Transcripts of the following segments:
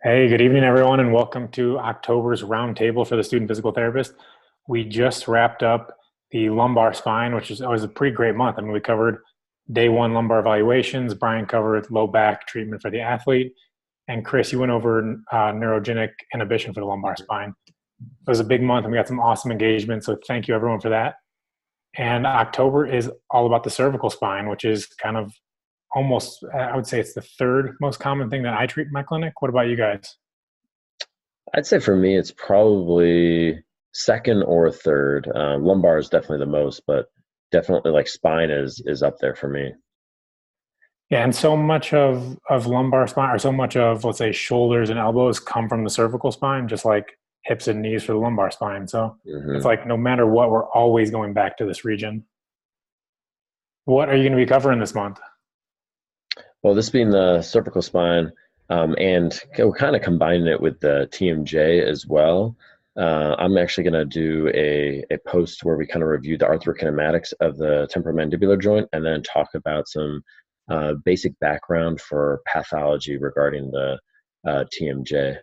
Hey, good evening, everyone, and welcome to October's Roundtable for the Student Physical Therapist. We just wrapped up the lumbar spine, which is always a pretty great month. I mean, we covered day one lumbar evaluations. Brian covered low back treatment for the athlete. And Chris, you went over neurogenic inhibition for the lumbar spine. It was a big month, and we got some awesome engagement. So thank you, everyone, for that. And October is all about the cervical spine, which is kind of almost, I would say it's the third most common thing that I treat in my clinic. What about you guys? I'd say for me, it's probably second or third. Lumbar is definitely the most, but definitely like spine is up there for me. Yeah, and so much of lumbar spine, or so much of, let's say, shoulders and elbows come from the cervical spine, just like hips and knees for the lumbar spine. So it's hmm like no matter what, we're always going back to this region. What are you going to be covering this month? Well, this being the cervical spine, and we're kind of combining it with the TMJ as well. I'm actually going to do a post where we kind of review the arthrokinematics of the temporomandibular joint and then talk about some basic background for pathology regarding the TMJ.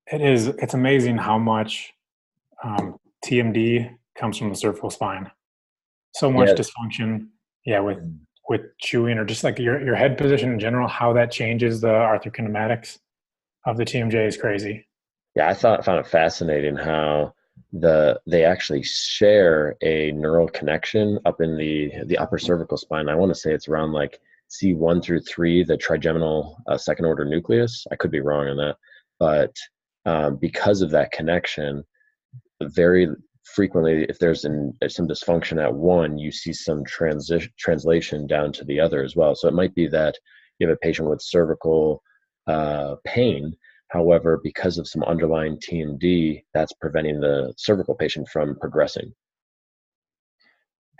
It's amazing how much TMD comes from the cervical spine. So much Yeah. dysfunction, yeah, with chewing or just like your head position in general, how that changes the arthrokinematics of the TMJ is crazy. Yeah, found it fascinating how they actually share a neural connection up in the upper cervical spine. I want to say it's around like C1 through 3, the trigeminal second order nucleus. I could be wrong on that, but because of that connection, very frequently, if there's some dysfunction at one, you see some translation down to the other as well. So it might be that you have a patient with cervical pain. However, because of some underlying TMD, that's preventing the cervical patient from progressing.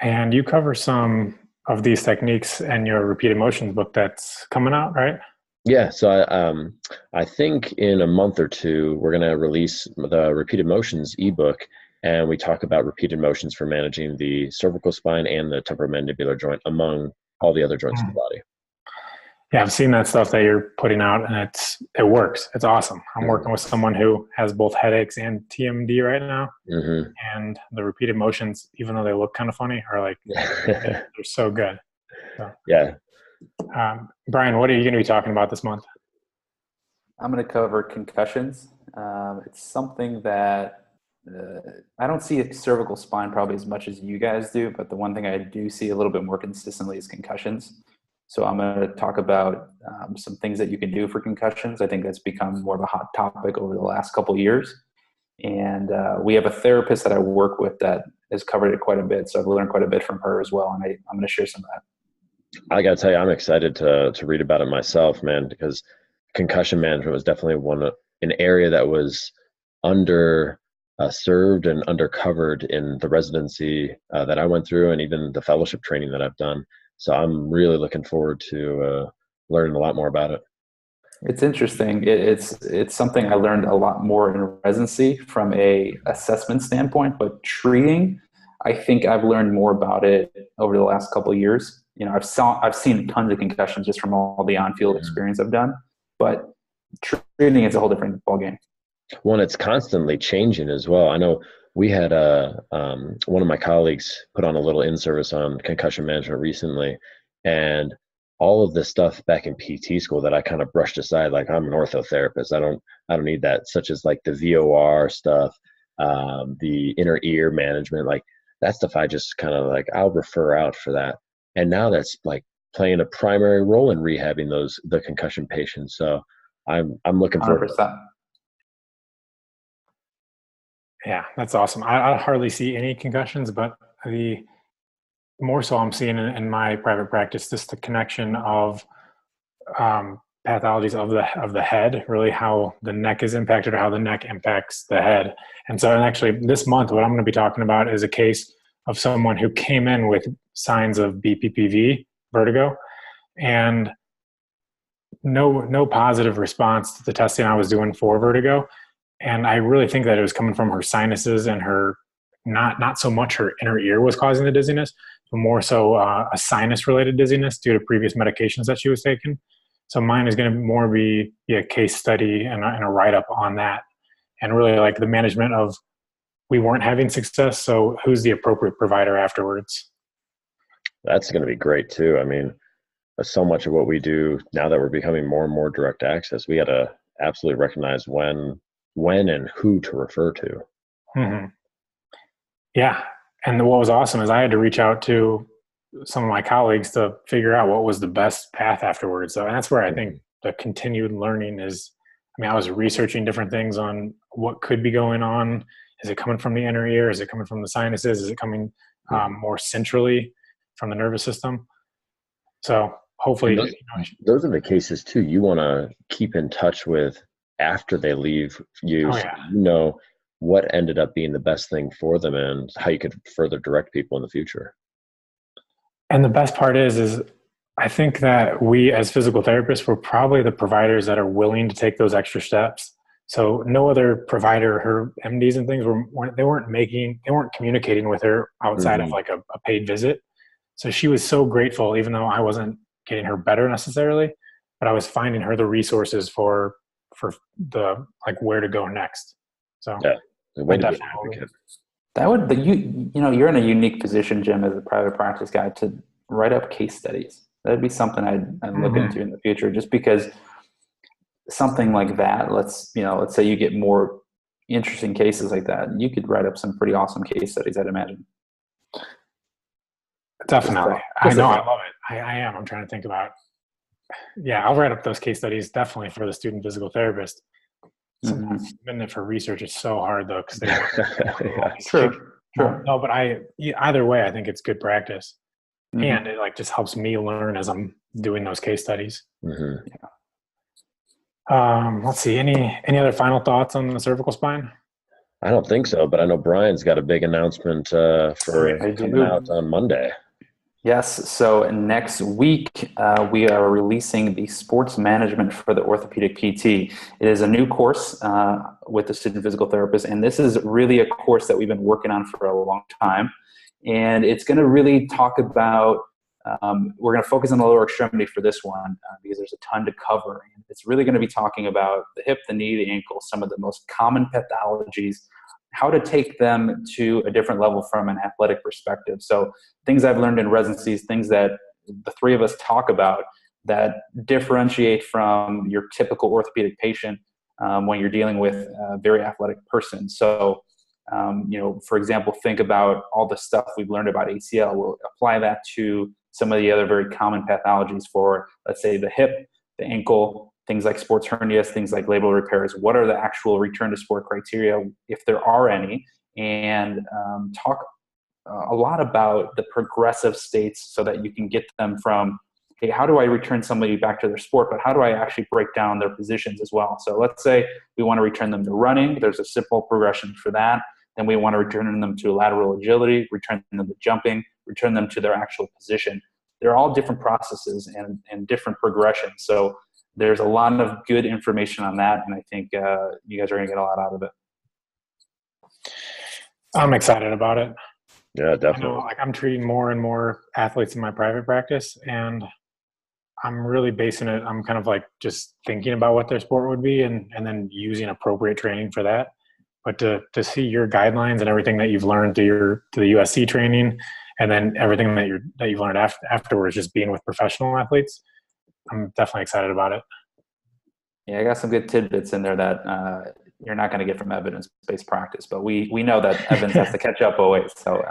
And you cover some of these techniques in your repeated motions book that's coming out, right? Yeah, so I think in a month or two we're going to release the repeated motions ebook, and we talk about repeated motions for managing the cervical spine and the temporomandibular joint, among all the other joints in the Mm. body. Yeah, I've seen that stuff that you're putting out, and it works. It's awesome. I'm working Mm-hmm. with someone who has both headaches and TMD right now, Mm-hmm. and the repeated motions, even though they look kind of funny, are like they're so good. So, Yeah. Brian, what are you going to be talking about this month? I'm going to cover concussions. It's something that I don't see cervical spine probably as much as you guys do, but the one thing I do see a little bit more consistently is concussions. So I'm going to talk about some things that you can do for concussions. I think that's become more of a hot topic over the last couple of years. And we have a therapist that I work with that has covered it quite a bit. So I've learned quite a bit from her as well. And I'm going to share some of that. I gotta tell you, I'm excited to read about it myself, man, because concussion management was definitely an area that was under served and undercovered in the residency that I went through, and even the fellowship training that I've done. So I'm really looking forward to learning a lot more about it. It's interesting. It's something I learned a lot more in residency from a assessment standpoint, but treating, I think I've learned more about it over the last couple of years. You know, I've seen tons of concussions just from all the on-field experience I've done, but treating is a whole different ballgame. One, it's constantly changing as well. I know we had one of my colleagues put on a little in-service on concussion management recently, and all of the stuff back in PT school that I kind of brushed aside, like I'm an orthotherapist, I don't need that, such as like the VOR stuff, the inner ear management, like that stuff. I just kind of like I'll refer out for that, and now that's like playing a primary role in rehabbing the concussion patients. So I'm looking forward to 100%. Yeah, that's awesome. I hardly see any concussions, but the more so I'm seeing in my private practice, just the connection of pathologies of the head, really how the neck is impacted or how the neck impacts the head. And actually this month, what I'm going to be talking about is a case of someone who came in with signs of BPPV, vertigo, and no positive response to the testing I was doing for vertigo. And I really think that it was coming from her sinuses and her not so much her inner ear was causing the dizziness, but more so a sinus related dizziness due to previous medications that she was taking. So mine is going to more be a case study and a write-up on that, and really like the management of, we weren't having success, so who's the appropriate provider afterwards? That's going to be great too. I mean, so much of what we do now that we're becoming more and more direct access, we got to absolutely recognize when and who to refer to. Mm-hmm. Yeah. And what was awesome is I had to reach out to some of my colleagues to figure out what was the best path afterwards. So, and that's where I think the continued learning is. I mean, I was researching different things on what could be going on. Is it coming from the inner ear? Is it coming from the sinuses? Is it coming more centrally from the nervous system? So hopefully, those are the cases too you want to keep in touch with after they leave you. Oh, so yeah. you know what ended up being the best thing for them and how you could further direct people in the future. And the best part is I think that we as physical therapists, we're probably the providers that are willing to take those extra steps. So no other provider, her MDs and things, they weren't communicating with her outside of like a paid visit. So she was so grateful, even though I wasn't getting her better necessarily, but I was finding her the resources for the, like, where to go next. So yeah, that would, you're in a unique position, Jim, as a private practice guy, to write up case studies. That'd be something I'd look into in the future, just because something like that, let's say you get more interesting cases like that, you could write up some pretty awesome case studies, I'd imagine. Definitely. I know. I love it. I am. I'm trying to think about, I'll write up those case studies definitely for the student physical therapist. Sometimes submitting it for research is so hard though, because True. No, but either way, I think it's good practice, and it like just helps me learn as I'm doing those case studies. Let's see. Any other final thoughts on the cervical spine? I don't think so, but I know Brian's got a big announcement for coming out on Monday. Yes. So next week, we are releasing the sports management for the orthopedic PT. It is a new course with the student physical therapist, and this is really a course that we've been working on for a long time. And it's going to really talk about, we're going to focus on the lower extremity for this one because there's a ton to cover. And it's really going to be talking about the hip, the knee, the ankle, some of the most common pathologies, how to take them to a different level from an athletic perspective. So things I've learned in residencies, things that the three of us talk about that differentiate from your typical orthopedic patient when you're dealing with a very athletic person. So, for example, think about all the stuff we've learned about ACL. We'll apply that to some of the other very common pathologies for, let's say, the hip, the ankle, things like sports hernias, things like labral repairs. What are the actual return to sport criteria, if there are any, and talk a lot about the progressive states so that you can get them from, hey, how do I return somebody back to their sport, but how do I actually break down their positions as well? So let's say we want to return them to running. There's a simple progression for that. Then we want to return them to lateral agility, return them to jumping, return them to their actual position. They're all different processes and different progressions. So there's a lot of good information on that, and I think you guys are going to get a lot out of it. I'm excited about it. Yeah, definitely. I'm treating more and more athletes in my private practice, and I'm really basing it. I'm kind of like just thinking about what their sport would be, and then using appropriate training for that. But to see your guidelines and everything that you've learned through the USC training, and then everything that you've learned afterwards, just being with professional athletes, I'm definitely excited about it. Yeah, I got some good tidbits in there that you're not going to get from evidence-based practice, but we know that evidence has to catch up always. So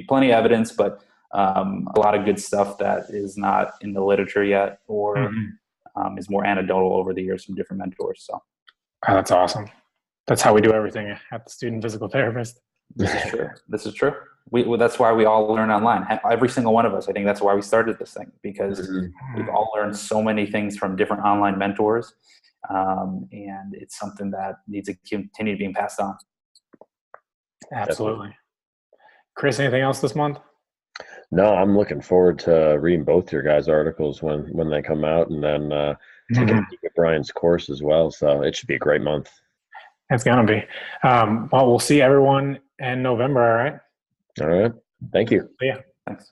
plenty of evidence, but a lot of good stuff that is not in the literature yet, or is more anecdotal over the years from different mentors. So that's awesome. That's how we do everything at the student physical therapist. This is true. This is true. That's why we all learn online. Every single one of us. I think that's why we started this thing, because we've all learned so many things from different online mentors, and it's something that needs to continue being passed on. Absolutely. Chris, anything else this month? No, I'm looking forward to reading both your guys' articles when they come out, and then taking a peek at Brian's course as well. So it should be a great month. It's going to be. Well, we'll see everyone in November, all right? All right. Thank you. Yeah. Thanks.